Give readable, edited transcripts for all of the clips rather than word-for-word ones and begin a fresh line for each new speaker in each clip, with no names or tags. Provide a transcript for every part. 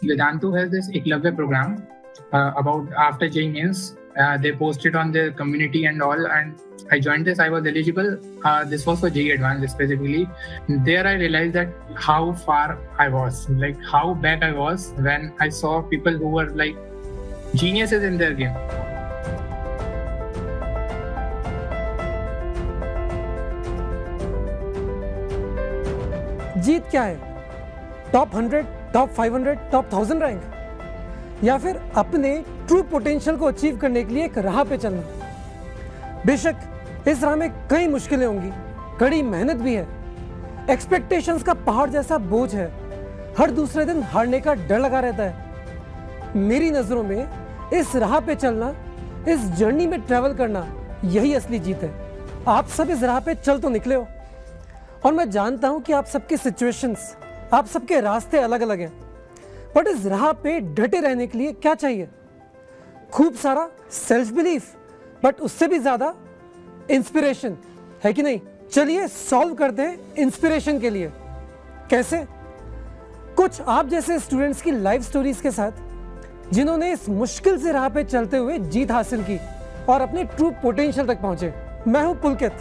Vedantu has this Eklavya program about after JEE Mains. They post it on their community and all, and I joined this. I was eligible. This was for JEE Advanced specifically. There I realized that how far I was, like how back I was when I saw people who were like geniuses in their game.
जीत क्या है? Top 100, top 500, top 1000 rank, या फिर अपने true potential को achieve करने के लिए एक राह पे चलना? बेशक इस राह में कई मुश्किलें होंगी, कड़ी मेहनत भी है, एक्सपेक्टेशंस का पहाड़ जैसा बोझ है, हर दूसरे दिन हारने का डर लगा रहता है। मेरी नज़रों में इस राह पे चलना, इस जर्नी में ट्रैवल करना, यही असली जीत है। आप सब इस राह पे चल तो निकले हो, और मैं जानता हूं कि आप सबके सिचुएशंस, आप सबके रास्ते अलग अलग हैं, बट इस राह पे डटे रहने के लिए क्या चाहिए? खूब सारा सेल्फ बिलीफ, बट उससे भी ज्यादा इंस्पिरेशन, है कि नहीं? चलिए सॉल्व करते हैं इंस्पिरेशन के लिए। कैसे? कुछ आप जैसे स्टूडेंट्स की लाइफ स्टोरीज के साथ, जिन्होंने इस मुश्किल से राह पे चलते हुए जीत हासिल की और अपने ट्रू पोटेंशियल तक पहुंचे। मैं हूं पुलकित,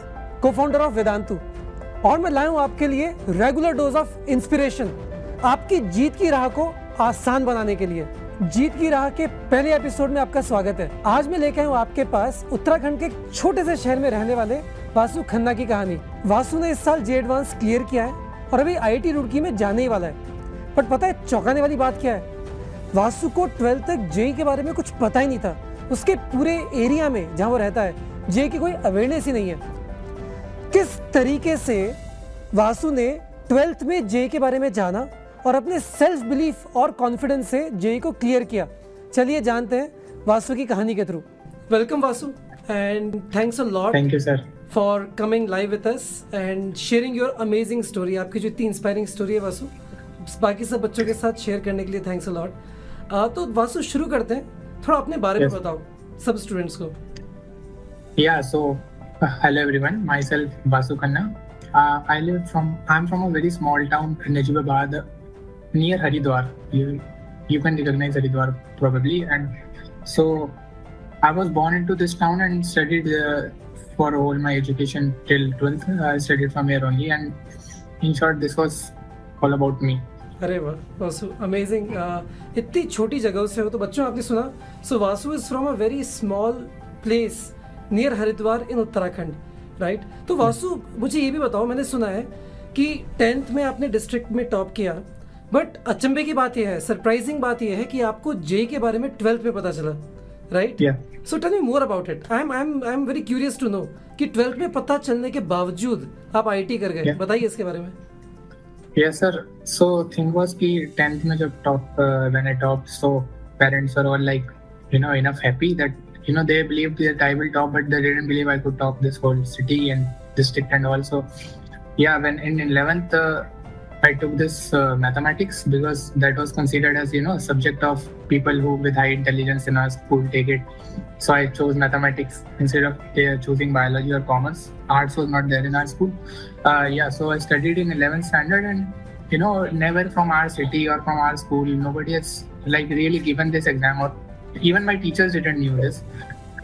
को-फाउंडर ऑफ वेदांतु, और मैं लाया हूं आपके लिए रेगुलर डोज ऑफ इंस्पिरेशन, आपकी जीत की राह को आसान बनाने के लिए। जीत की राह के पहले एपिसोड में आपका स्वागत है। आज मैं लेकर आया हूं आपके पास उत्तराखंड के एक छोटे से शहर में रहने वाले वासु खन्ना की कहानी। वासु ने इस साल JEE एडवांस क्लियर किया है और अभी IIT रुड़की में जाने ही वाला है। बट पता है चौंकाने वाली बात क्या है? वासु को 12th तक JEE के बारे में कुछ पता ही नहीं था। उसके पूरे एरिया में जहाँ वो रहता है JEE की कोई अवेयरनेस ही नहीं है। किस तरीके से वासु ने 12th में JEE के बारे में जाना और अपने सेल्फ बिलीफ और कॉन्फिडेंस से JEE को क्लियर किया। चलिए जानते हैं वासु की कहानी के through. Welcome Vasu, and thanks a lot
Thank you, sir.
For coming live with us and sharing your amazing story. आपकी जो इतनी इंस्पायरिंग स्टोरी है वासु, बाकी सब बच्चों के साथ शेयर करने के लिए थैंक्स अ लॉट। तो वासु शुरू करते हैं, थोड़ा अपने बारे में बताओ सब स्टूडेंट्स को।
Yeah, so hello everyone. Myself Vasu Khanna. I'm from a very small town, Najibabad, near Haridwar. You can recognize Haridwar probably. And so I was born into this town and studied for all my education till 12th. I studied from here only. And in short, this was all about me.
अरे वाह Vasu, amazing. इतनी छोटी जगह से हो। तो बच्चों आपने सुना, so Vasu is from a very small place near Haridwar in Uttarakhand, right? तो वासु मुझे ये भी बताओ, मैंने सुना है कि 10th में आपने डिस्ट्रिक्ट में टॉप किया, बट अचंभे की बात यह है, सरप्राइजिंग बात यह है कि आपको JEE के बारे में 12th में पता चला, right? So tell me more about it. I am very curious to know कि 12th में पता चलने के बावजूद आप IIT कर गए। बताइए इसके बारे में।
Yes, sir. So thing was कि 10th में जब when I topped, so parents were all like, enough happy that, they believed that I will top, but they didn't believe I could top this whole city and district and all. So yeah, when in 11th, I took this mathematics because that was considered as, a subject of people who with high intelligence in our school take it. So I chose mathematics instead of choosing biology or commerce. Arts was not there in our school. So I studied in 11th standard, and never from our city or from our school, nobody has like really given this exam, or even my teachers didn't knew this.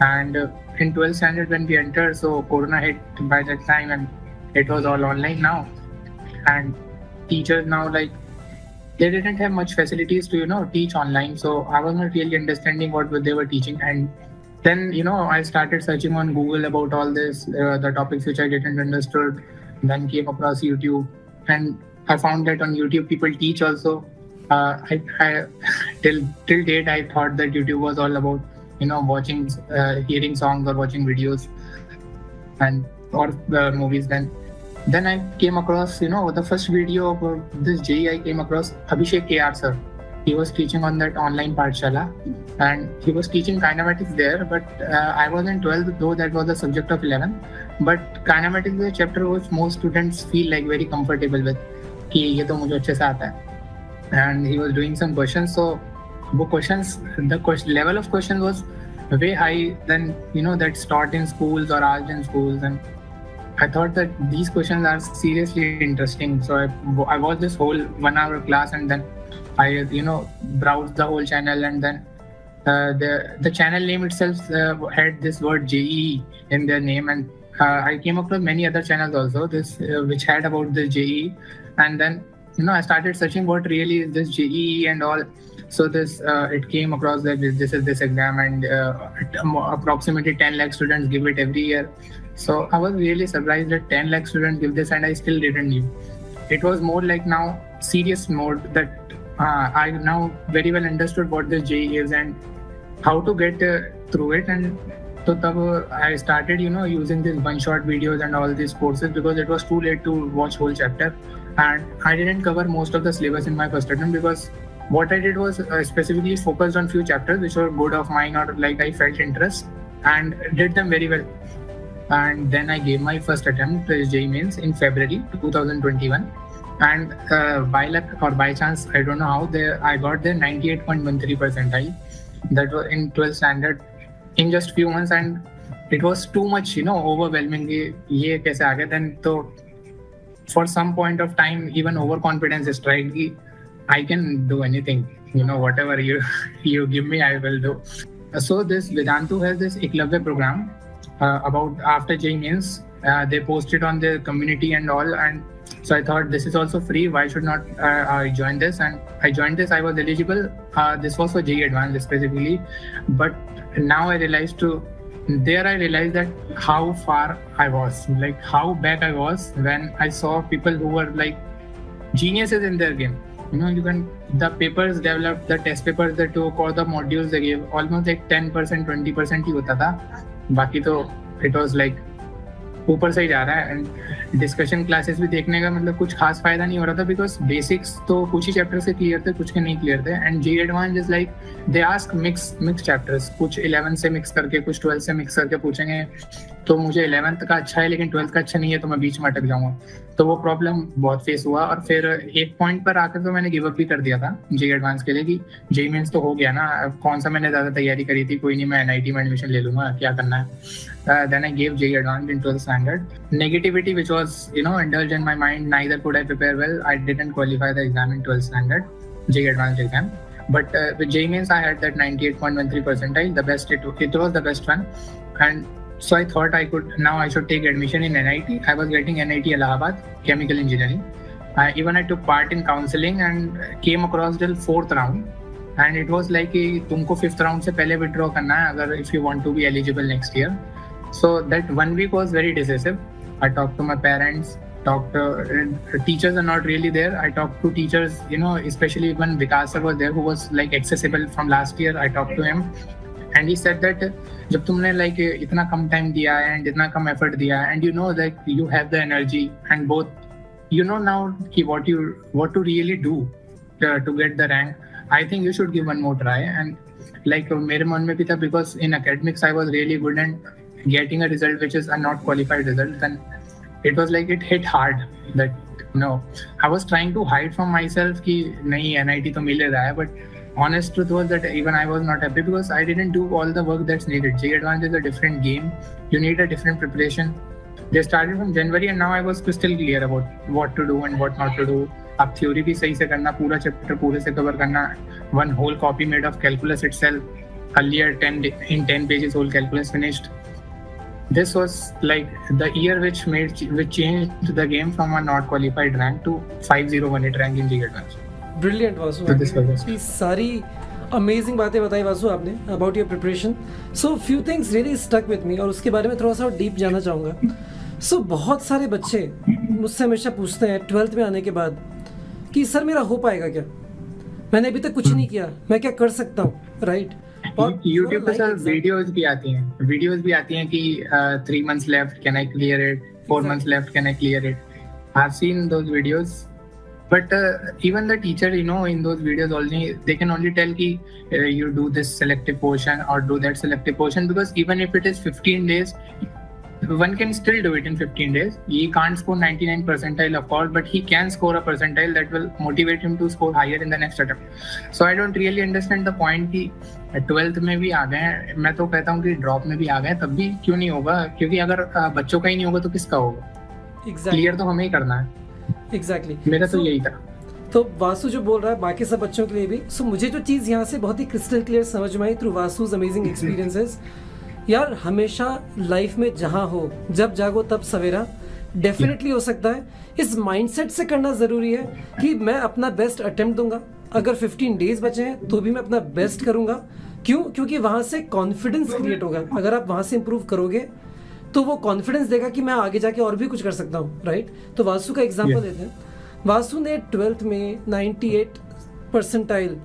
And in 12th standard when we entered, so Corona hit by that time, and it was all online now. And teachers now, like, they didn't have much facilities to teach online, so I was not really understanding what they were teaching. And then I started searching on Google about all this, the topics which I didn't understood, then came across YouTube, and I found that on YouTube people teach also. I till date I thought that YouTube was all about watching, hearing songs or watching videos and or movies. Then I came across, the first video of this JEE I came across Abhishek KR sir. He was teaching on that online Pathshala, and he was teaching kinematics there. But I was in 12th, though that was the subject of 11th. But kinematics is a chapter which most students feel like very comfortable with. कि ये तो मुझे अच्छे से आता है. And he was doing some questions. So the level of questions was way high than that's taught in schools or asked in schools. And I thought that these questions are seriously interesting. So I watched this whole 1 hour class, and then I browsed the whole channel, and then the channel name itself had this word JEE in their name, and I came across many other channels also which had about this JEE, and then I started searching what really is this JEE and all. So this it came across that this is this exam, and approximately 10 lakh students give it every year. So I was really surprised that 10 lakh students give this, and I still didn't knew. It was more like now serious mode that I now very well understood what this JEE is and how to get through it. And so tab I started using these one shot videos and all these courses, because it was too late to watch whole chapter, and I didn't cover most of the syllabus in my first attempt, because what I did was specifically focused on few chapters which were good of mine, or like I felt interest, and did them very well. And then I gave my first attempt JEE Mains in February 2021, and by luck or by chance, I don't know how, I got the 98.13 percentile. That was in 12th standard in just few months, and it was too much overwhelming. ये कैसे आ गया? Then तो for some point of time even overconfidence struck कि I can do anything, whatever you give me, I will do. So this Vedantu has this Eklavya program about after JEE Mains. They post it on their community and all, and so I thought this is also free. Why should not I join this? And I joined this. I was eligible. This was for JEE Advanced specifically, but now I realized that how far I was, like how back I was when I saw people who were like geniuses in their game. The papers developed, the test papers they took, or the modules they gave, almost like 10%, 20% ही होता था. बाकी तो it was like ऊपर से ही जा रहा है. And discussion classes भी देखने का मतलब कुछ खास फायदा नहीं हो रहा था, बिकॉज बेसिक्स तो कुछ ही चैप्टर से क्लियर थे, कुछ के नहीं क्लियर थे. And JEE advance is like they ask mix chapters, कुछ 11 से मिक्स करके, कुछ 12 से मिक्स करके पूछेंगे. तो मुझे 11th का अच्छा है लेकिन 12th का अच्छा नहीं है, तो मैं बीच में अटक जाऊंगा. तो वो प्रॉब्लम बहुत फेस हुआ, और फिर एक पॉइंट पर आकर तो मैंने गिव अप भी कर दिया था JEE एडवांस के लिए कि JEE मेंस तो हो गया ना, कौन सा मैंने ज्यादा तैयारी करी थी, कोई नहीं, मैं NIT में एडमिशन ले लूंगा, क्या करना है. Then I gave JEE Advanced in 12th standard. Negativity which was indulged in my mind, neither could I prepare well. I didn't qualify the exam in 12th standard, JEE Advanced exam. But with JEE Mains I had that 98.13 percentile, the best, it was the best one. And so I thought I should take admission in NIT. I was getting NIT Allahabad, chemical engineering. Even I took part in counseling and came across till 4th round. And it was like तुमको 5th round से पहले withdraw करना है अगर if you want to be eligible next year. So that 1 week was very decisive. I talked to my parents, teachers are not really there. I talked to teachers, especially when Vikas sir was there, who was like accessible from last year. I talked to him and he said that जब तुमने like इतना कम time दिया है and इतना कम effort दिया है, and that you have the energy and both, now what to really do to get the rank. I think you should give one more try. And like मेरे मन में भी था, because in academics I was really good and getting a result which is a not qualified result, then it was like it hit hard that I was trying to hide from myself कि नहीं NIT तो मिल रहा है, but honest truth was that even I was not happy because I didn't do all the work that's needed. JEE Advanced is a different game. You need a different preparation. They started from January and now I was crystal clear about what to do and what not to do. अब theory भी सही से करना, पूरा chapter पूरे से cover करना. One whole copy made of calculus itself. Earlier 10 pages whole calculus finished. This was like the year which changed the game from a not qualified rank to 5018 rank in JEE Advanced.
Brilliant Vasu. इतनी सारी amazing बातें बताई वासु आपने about your preparation. So few things really stuck with me और उसके बारे में थोड़ा सा डीप जाना चाहूँगा. सो बहुत सारे बच्चे मुझसे हमेशा पूछते हैं 12th में आने के बाद कि सर मेरा हो पाएगा क्या, मैंने अभी तक कुछ नहीं किया, मैं क्या कर सकता हूँ, राइट?
और YouTube पे सर वीडियोस भी आती हैं कि 3 months left, can I clear it? 4 months left, can I clear it? I've seen those videos, but even the teacher, in those videos only, they can only tell कि you do this selective portion or do that selective portion, because even if it is 15 days, one can still do it in 15 days. He can't score 99 percentile of course, but he can score a percentile that will motivate him to score higher in the next attempt. So I don't really understand the point कि 12th में भी आ गए, मैं तो कहता हूँ कि drop में भी आ गए, तब भी क्यों नहीं होगा? क्योंकि अगर बच्चों का ही नहीं होगा तो किसका होगा? Exactly. क्लियर तो हमें ही करना है.
Exactly.
मेरा तो यही था.
तो वासु जो बोल रहा है बाकी सब बच्चों के लिए भी, सो मुझे जो चीज़ यहाँ से बहुत ही क्रिस्टल क्लियर समझ में आई थ्रू वासुज अमेजिंग एक्सपीरियंसेस, यार हमेशा लाइफ में जहाँ हो, जब जागो तब सवेरा, डेफिनेटली हो सकता है। इस माइंडसेट से करना ज़रूरी है कि मैं अपना बेस्ट अटेम्प्ट दूंगा, अगर 15 डेज बचे हैं तो भी मैं अपना बेस्ट करूंगा। क्यों? क्योंकि वहाँ से कॉन्फिडेंस क्रिएट होगा। अगर आप वहाँ से इंप्रूव करोगे तो वो कॉन्फिडेंस देगा कि मैं आगे जाके और भी कुछ कर सकता हूँ, राइट? तो वासु का एग्जाम्पल लेते हैं। वासु ने 12th में 98 परसेंटाइल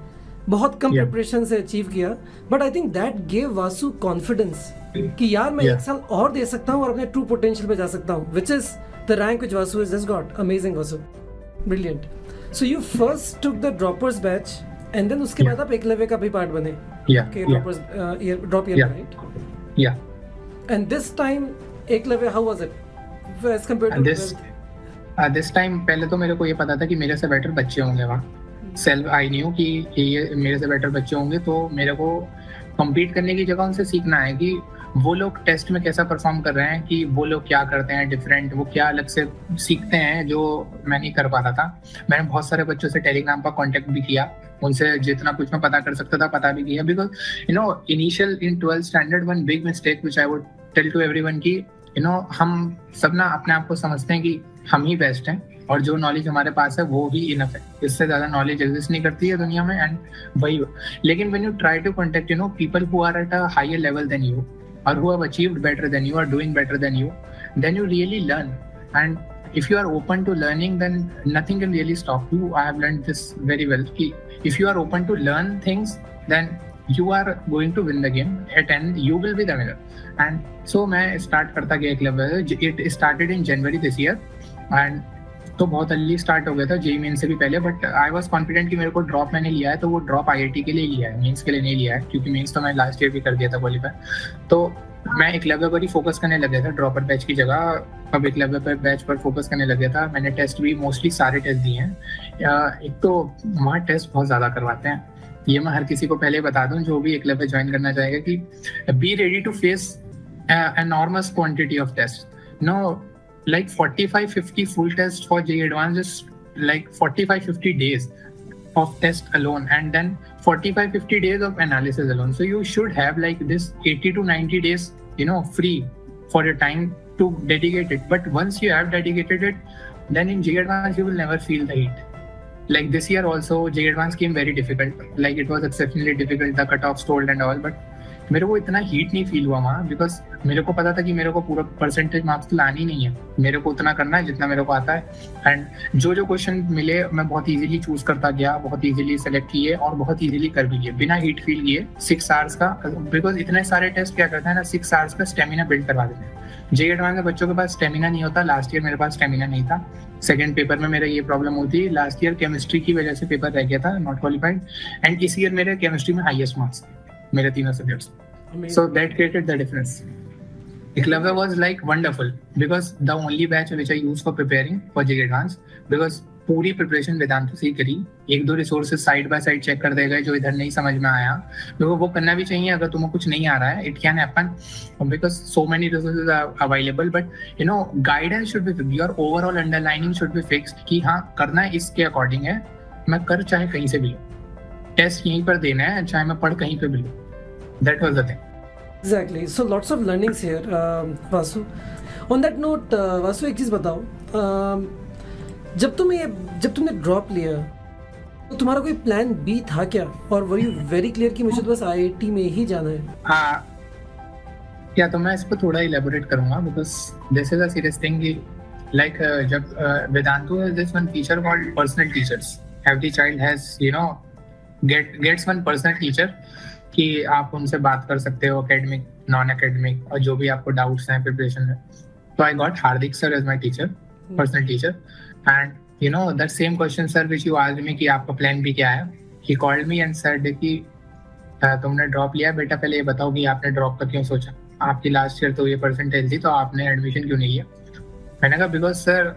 बहुत कम प्रिपरेशन से अचीव किया, but I think that gave Vasu confidence कि यार मैं एक साल और दे सकता हूँ और अपने ट्रू पोटेंशियल पे जा सकता हूँ, which is the rank which Vasu has just got. Amazing Vasu, brilliant. So you first took the droppers batch and then उसके बाद आप एकलव्य का भी पार्ट बने। Droppers drop year, right?
या
and this time Eklavya, how was it as compared to
this time? पहले तो मेरे को ये पता था कि मेरे से बेटर बच्चे होंगे वहाँ। सेल्फ आई न्यू कि ये मेरे से बेटर बच्चे होंगे, तो मेरे को कम्पीट करने की जगह उनसे सीखना है कि वो लोग टेस्ट में कैसा परफॉर्म कर रहे हैं, कि वो लोग क्या करते हैं डिफरेंट, वो क्या अलग से सीखते हैं जो मैं नहीं कर पा रहा था। मैंने बहुत सारे बच्चों से टेलीग्राम पर कांटेक्ट भी किया, उनसे जितना कुछ मैं पता कर सकता था पता भी किया, because you know initial in 12th standard one big mistake which I would tell to everyone कि यू नो हम सब ना अपने आप को समझते हैं कि हम ही बेस्ट हैं और जो नॉलेज हमारे पास है वो ही इनफ है, इससे ज्यादा नॉलेज एग्जिस्ट नहीं करती है दुनिया में। एंड वही, लेकिन when you try to contact you know people who are at a higher level then you or who have achieved better than you or doing better than you, then you really learn. And if you are open to learning, then nothing can really stop you. I have learned this very well. If you are open to learn things, then you are going to win the game. At end, you will be the winner. And so मैं start करता गया एक level. It started in January this year, and तो बहुत early start हो गया था JEE main से भी पहले, बट आई वाज कॉन्फिडेंट कि मेरे को ड्रॉप मैंने लिया है तो वो ड्रॉप आईआईटी के लिए लिया है, मेंस के लिए नहीं लिया है, क्योंकि मेंस तो मैं लास्ट ईयर भी कर दिया था क्वालिफाई। तो मैं एकलव्य पर ही फोकस करने लग गया था ड्रॉपर बैच की जगह। अब एकलव्य पर बैच पर फोकस करने लग गया था। मैंने टेस्ट भी मोस्टली सारे टेस्ट दिए हैं। एक तो वहाँ टेस्ट बहुत ज़्यादा करवाते हैं, ये मैं हर किसी को पहले बता दूं जो भी एकलव्य ज्वाइन करना चाहेगा कि be ready to face enormous quantity of test. No like 45-50 full test for JEE Advanced is like 45-50 days of test alone, and then 45-50 days of analysis alone. So you should have like this 80 to 90 days, you know, free for your time to dedicate it. But once you have dedicated it, then in JEE Advanced you will never feel the heat. Like this year also JEE Advanced came very difficult. Like it was exceptionally difficult, the cutoffs told and all, but मेरे को इतना heat नहीं feel हुआ वहाँ, because मेरे को पता था कि मेरे को पूरा परसेंटेज मार्क्स तो लानी नहीं है, मेरे को उतना करना है जितना मेरे को आता है। एंड जो जो क्वेश्चन मिले मैं बहुत इजीली चूज करता गया, बहुत इजीली सेलेक्ट किए और बहुत इजीली कर भी लिए बिना हीट फील किए। 6 आवर्स का, बिकॉज इतने सारे टेस्ट क्या करते हैं ना, 6 आवर्स का स्टेमिना बिल्ड करवा देते हैं। जेईई एडवांस में बच्चों के पास स्टेमिना नहीं होता। लास्ट ईयर मेरे पास स्टेमिना नहीं था, सेकंड पेपर में मेरा ये प्रॉब्लम होती। लास्ट ईयर केमिस्ट्री की वजह से पेपर रह गया था, नॉट क्वालिफाइड, एंड इस ईयर मेरे केमिस्ट्री में हाईएस्ट मार्क्स मेरे तीनों subjects. So that created the difference. Eklavya was like wonderful because the only batch which I used for preparing for JEE Advanced, because पूरी preparation Vedantu से ही करी। एक दो resources side by side check कर देगा जो इधर नहीं समझ में आया, तो वो करना भी चाहिए। अगर तुम्हें कुछ नहीं आ रहा है, it can happen because so many resources are available, but you know guidance should be fixed, your overall underlining should be fixed कि हाँ करना इसके अकॉर्डिंग है, मैं कर चाहे कहीं से भी लूँ, टेस्ट यहीं पर देना है चाहे मैं पढ़ कहीं पे भी लूँ। That was the thing.
Exactly. So lots of learnings here, Vasu. On that note, Vasu एक चीज़ बताओ, जब तुमने ड्रॉप लिया तो तुम्हारा कोई प्लान बी था क्या, और वर यू वेरी क्लियर कि मुझे तो बस आईआईटी में ही जाना है?
हाँ, क्या तो मैं इस पर थोड़ा इलेबोरेट करूँगा, because this is a serious thing. Like जब Vedantu has this one feature called personal teachers. Every child has you know gets one personal teacher कि आप उनसे बात कर सकते हो, एकेडमिक नॉन एकेडमिक, और जो भी आपको डाउट्स हैं प्रिपरेशन में। तो I got Hardik sir as my teacher, personal teacher, and you know that same question sir which you asked me कि आपका प्लान भी क्या है। He called me and said कि तुमने ड्रॉप लिया बेटा, पहले ये बताओ कि आपने ड्रॉप का क्यों सोचा, आपकी लास्ट ईयर तो ये परसेंटेज थी, तो आपने एडमिशन क्यों नहीं लिया? मैंने कहा बिकॉज सर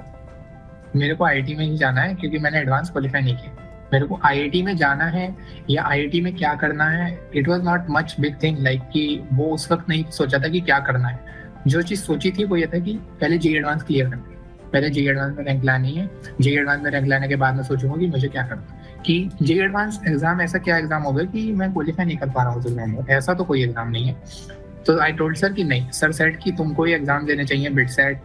मेरे को आईआईटी में ही जाना है, क्योंकि मैंने एडवांस क्वालिफाई नहीं किया। मेरे को आईआईटी में जाना है या आईआईटी में क्या करना है, it was not much big thing. Like कि वो उस वक्त नहीं सोचा था कि क्या करना है। जो चीज़ सोची थी वो ये था कि पहले जेईई एडवांस क्लियर करना है, पहले जेईई एडवांस में रैंक लानी है, जेईई एडवांस में रैंक लाने के बाद मैं सोचूंगा कि मुझे क्या करना है। कि जेईई एडवांस एग्जाम ऐसा क्या एग्जाम होगा कि मैं क्वालिफाई नहीं कर पा रहा हूँ उस एग्जाम में, ऐसा तो कोई एग्जाम नहीं है। तो आई टोल्ड सर कि नहीं सर, सेट की तुमको ये एग्जाम देने चाहिए, बिट सेट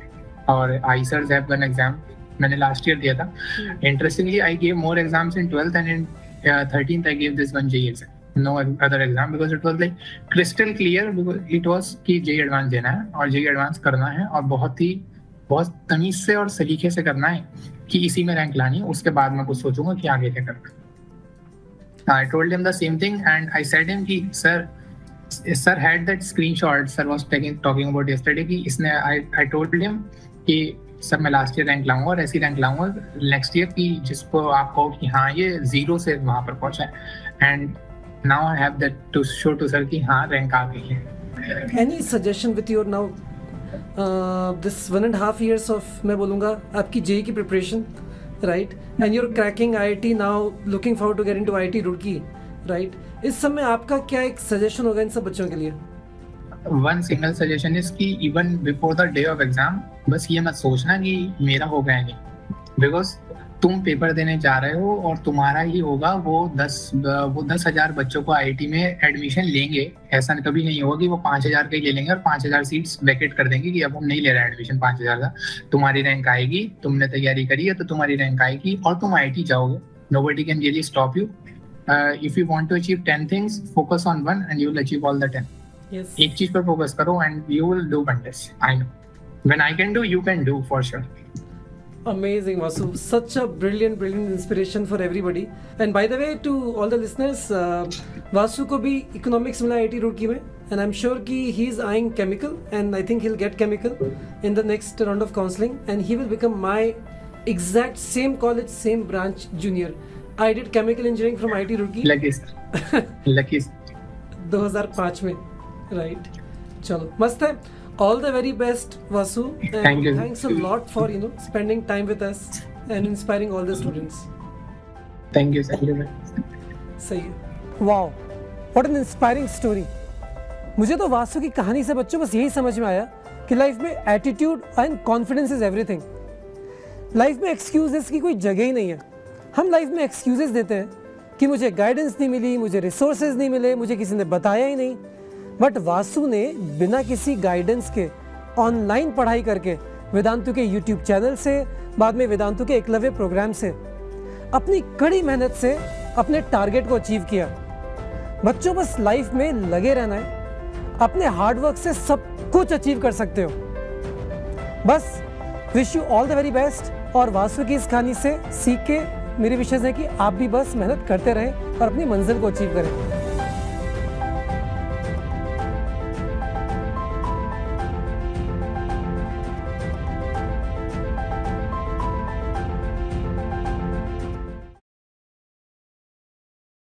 और आईसर हैव वन एग्जाम, मैंने लास्ट ईयर दिया था। Interestingly I gave more exams in 12th and in 13th I gave this one JEE exam, no other exam, because it was like crystal clear, because it was कि JEE advance देना है और JEE advance करना है और बहुत तमीज से और सलीके से करना है कि इसी में रैंक लानी है। उसके बाद मैं कुछ सोचूंगा कि आगे क्या करना। I told him the same thing and I said him कि sir had that screenshot sir was talking about yesterday कि इसने I told him कि सर मैं लास्ट ईयर रैंक लाऊंगा और ऐसी रैंक लाऊंगा नेक्स्ट ईयर की जिसको आप कहो कि हाँ ये 0 से वहां पर पहुंचा है। And now I have that to show to sir कि हाँ रैंक आ गई है।
Any suggestion with your now this 1.5 years of मैं बोलूँगा आपकी जेईई की preparation, right? And you're cracking IIT now, looking forward to get into IIT Roorkee, right? इस समय आपका क्या एक suggestion होगा इन सब बच्चों के लिए?
One single suggestion is कि even before the day of exam बस ये मत सोचना कि मेरा हो गया नहीं, because तुम पेपर देने जा रहे हो और तुम्हारा ही होगा। वो 10,000 बच्चों को आईआईटी में एडमिशन लेंगे, ऐसा कभी नहीं होगा कि वो 5,000 के ले लेंगे और 5,000 सीट्स वैकेट कर देंगे कि अब हम नहीं ले रहे एडमिशन 5,000 का। तुम्हारी रैंक आएगी, तुमने तैयारी करी है तो तुम्हारी रैंक आएगी और तुम आईआईटी जाओगे। Nobody can really stop you. If you want to achieve 10 things, focus on one and you will achieve all the 10.
Yes.
एक चीज पर फोकस करो and you will do wonders. I know. When I can do, you can do for sure.
Amazing, Vasu. Such a brilliant inspiration for everybody. And by the way, to all the listeners, Vasu को भी economics मिला IIT Roorkee में, and I'm sure कि he is eyeing chemical, and I think he'll get chemical in the next round of counseling, and he will become my exact same college, same branch junior. I did chemical engineering from IIT Roorkee.
Lucky sir. Lucky sir.
2005 में, right? चलो मस्त है. All the very best, Vasu. And
Thank you.
Thanks a lot for spending time with us and inspiring all the students.
Thank you, sir.
सही है. Wow, what an inspiring story. मुझे तो वासु की कहानी से बच्चों बस यही समझ में आया कि लाइफ में attitude and confidence is everything. Life में एक्सक्यूजेस की कोई जगह ही नहीं है. हम लाइफ में एक्सक्यूजेस देते हैं कि मुझे गाइडेंस नहीं मिली, मुझे रिसोर्सेज नहीं मिले, मुझे किसी ने बताया ही नहीं. बट वासु ने बिना किसी गाइडेंस के ऑनलाइन पढ़ाई करके वेदांतु के यूट्यूब चैनल से, बाद में वेदांतु के एकलव्य प्रोग्राम से अपनी कड़ी मेहनत से अपने टारगेट को अचीव किया. बच्चों बस लाइफ में लगे रहना है, अपने हार्डवर्क से सब कुछ अचीव कर सकते हो. बस wish you all the very best. और वासु की इस कहानी से सीख के मेरी विशेष है कि आप भी बस मेहनत करते रहें और अपनी मंजिल को अचीव करें.